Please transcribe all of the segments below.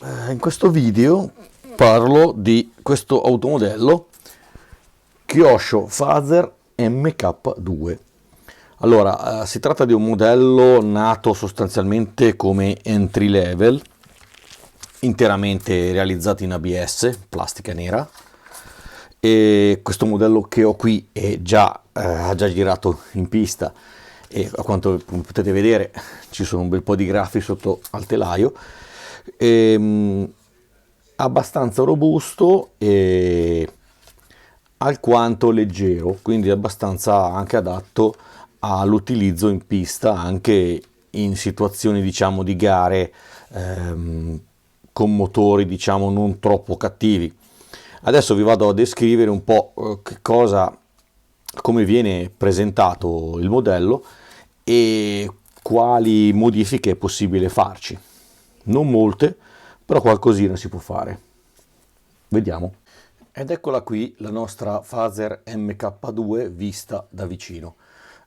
In questo video parlo di questo automodello Kyosho Fazer MK2. Allora, si tratta di un modello nato sostanzialmente come entry level, interamente realizzato in ABS, plastica nera, e questo modello che ho qui ha già girato in pista e a quanto potete vedere ci sono un bel po' di graffi sotto al telaio. Abbastanza robusto e alquanto leggero, quindi abbastanza anche adatto all'utilizzo in pista, anche in situazioni diciamo di gare con motori diciamo non troppo cattivi. Adesso vi vado a descrivere un po' come viene presentato il modello e quali modifiche è possibile farci. Non molte, però qualcosina si può fare. Vediamo. Ed eccola qui la nostra Fazer MK2 vista da vicino.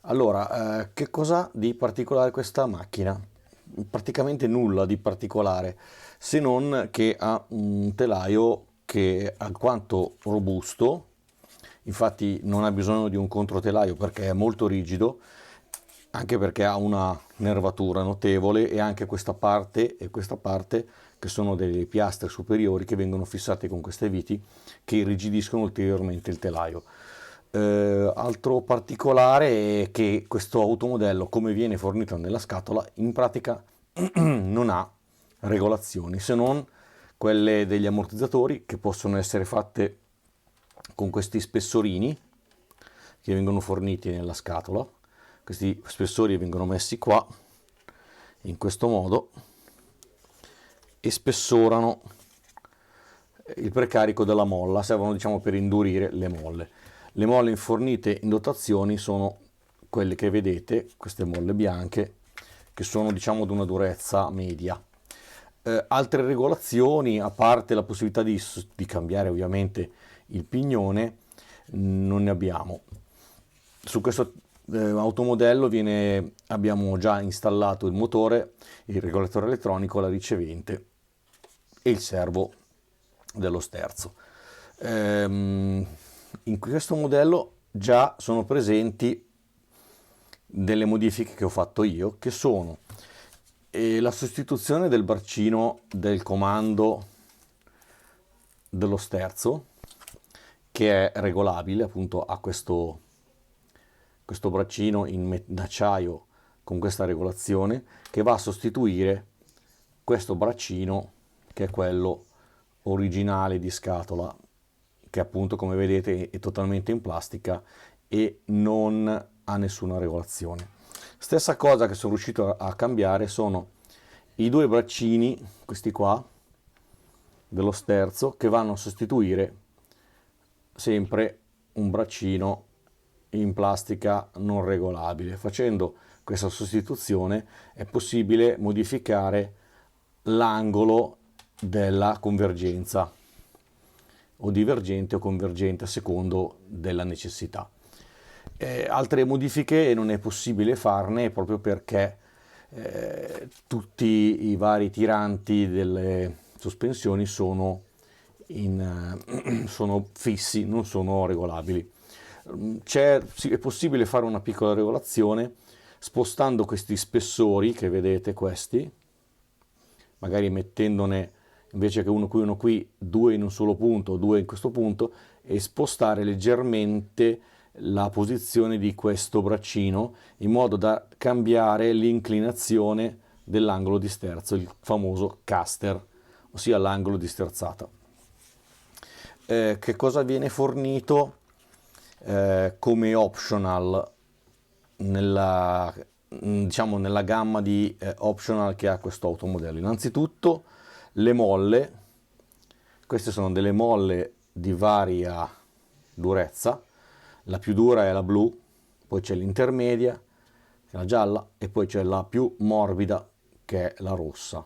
Allora, che cosa di particolare questa macchina? Praticamente nulla di particolare, se non che ha un telaio che è alquanto robusto, infatti non ha bisogno di un controtelaio perché è molto rigido, anche perché ha una nervatura notevole, e anche questa parte e questa parte che sono delle piastre superiori che vengono fissate con queste viti che irrigidiscono ulteriormente il telaio. Altro particolare è che questo automodello, come viene fornito nella scatola, in pratica non ha regolazioni se non quelle degli ammortizzatori, che possono essere fatte con questi spessorini che vengono forniti nella scatola. Questi spessori vengono messi qua in questo modo e spessorano il precarico della molla, servono diciamo per indurire le molle. Le molle fornite in dotazioni sono quelle che vedete, queste molle bianche, che sono diciamo di una durezza media. Altre regolazioni, a parte la possibilità di cambiare ovviamente il pignone, non ne abbiamo. Su questo automodello abbiamo già installato il motore, il regolatore elettronico, la ricevente e il servo dello sterzo. In questo modello già sono presenti delle modifiche che ho fatto io, che sono la sostituzione del braccino del comando dello sterzo, che è regolabile, appunto a questo braccino in acciaio con questa regolazione, che va a sostituire questo braccino che è quello originale di scatola, che appunto come vedete è totalmente in plastica e non ha nessuna regolazione. Stessa cosa che sono riuscito a cambiare sono i due braccini, questi qua, dello sterzo, che vanno a sostituire sempre un braccino in plastica non regolabile. Facendo questa sostituzione è possibile modificare l'angolo della convergenza, o divergente o convergente a secondo della necessità. Altre modifiche non è possibile farne proprio perché tutti i vari tiranti delle sospensioni sono fissi, non sono regolabili. È possibile fare una piccola regolazione spostando questi spessori che vedete, questi, magari mettendone invece che uno qui, due in un solo punto, due in questo punto, e spostare leggermente la posizione di questo braccino in modo da cambiare l'inclinazione dell'angolo di sterzo, il famoso caster, ossia l'angolo di sterzata. Che cosa viene fornito come optional diciamo, nella gamma di optional che ha questo automodello? Innanzitutto le molle. Queste sono delle molle di varia durezza, la più dura è la blu, poi c'è l'intermedia, che è la gialla, e poi c'è la più morbida, che è la rossa.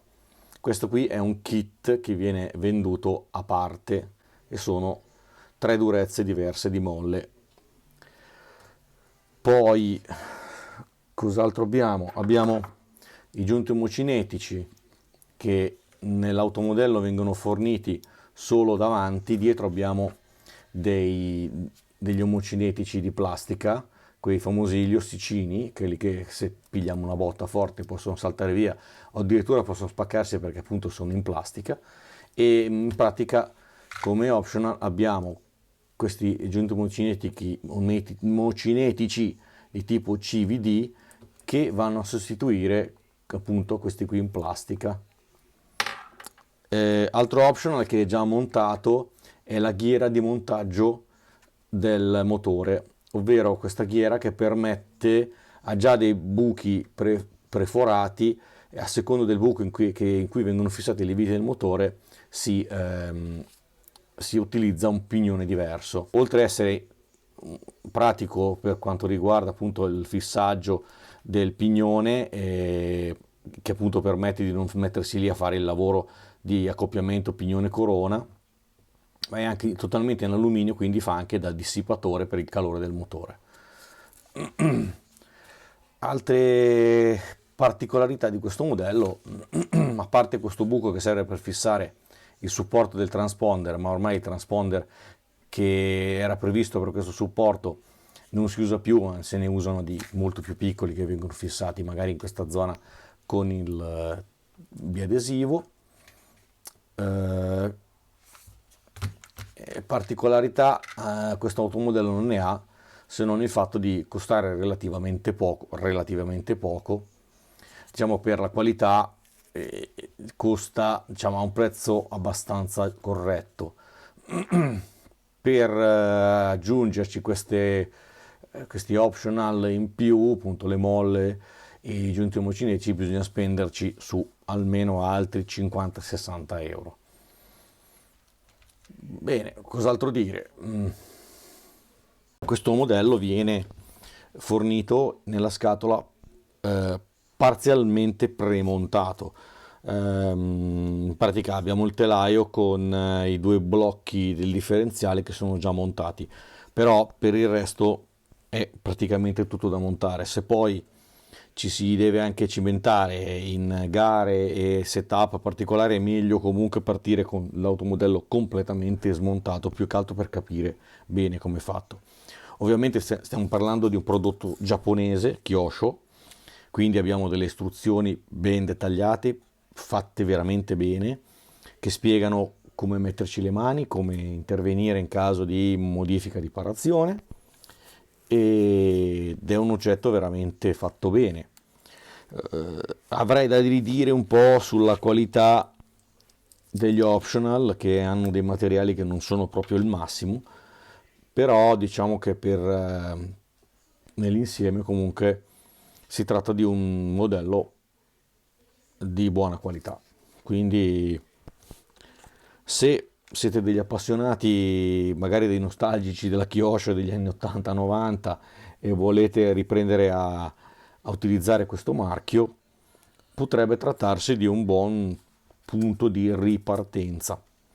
Questo qui è un kit che viene venduto a parte e sono tre durezze diverse di molle. Poi cos'altro abbiamo? Abbiamo i giunti omocinetici che nell'automodello vengono forniti solo davanti, dietro abbiamo degli omocinetici di plastica, quei famosi gliosticini, quelli che se pigliamo una botta forte possono saltare via o addirittura possono spaccarsi perché appunto sono in plastica. E in pratica come optional abbiamo questi giunti omocinetici di tipo CVD che vanno a sostituire appunto questi qui in plastica. Altro optional che è già montato è la ghiera di montaggio del motore, ovvero questa ghiera che permette, ha già dei buchi preforati e a secondo del buco in cui vengono fissate le viti del motore si utilizza un pignone diverso. Oltre ad essere pratico per quanto riguarda appunto il fissaggio del pignone, che appunto permette di non mettersi lì a fare il lavoro di accoppiamento pignone-corona, ma è anche totalmente in alluminio, quindi fa anche da dissipatore per il calore del motore. Altre particolarità di questo modello, a parte questo buco che serve per fissare il supporto del transponder, ma ormai il transponder che era previsto per questo supporto non si usa più, ma se ne usano di molto più piccoli che vengono fissati magari in questa zona con il biadesivo. Particolarità questo automodello non ne ha, se non il fatto di costare relativamente poco, diciamo per la qualità costa, diciamo, a un prezzo abbastanza corretto. Per aggiungerci questi optional in più, appunto le molle e i giunti omocinetici, bisogna spenderci su almeno altri 50-60 euro. Bene, cos'altro dire? Questo modello viene fornito nella scatola parzialmente premontato. In pratica abbiamo il telaio con i due blocchi del differenziale che sono già montati, però per il resto è praticamente tutto da montare. Se poi ci si deve anche cimentare in gare e setup particolare, è meglio comunque partire con l'automodello completamente smontato, più che altro per capire bene come è fatto. Ovviamente stiamo parlando di un prodotto giapponese, Kyosho, quindi abbiamo delle istruzioni ben dettagliate, fatte veramente bene, che spiegano come metterci le mani, come intervenire in caso di modifica, riparazione, ed è un oggetto veramente fatto bene. Avrei da ridire un po' sulla qualità degli optional, che hanno dei materiali che non sono proprio il massimo, però diciamo che nell'insieme comunque si tratta di un modello di buona qualità. Quindi se siete degli appassionati, magari dei nostalgici della Kyosho degli anni 80-90 e volete riprendere a utilizzare questo marchio, potrebbe trattarsi di un buon punto di ripartenza.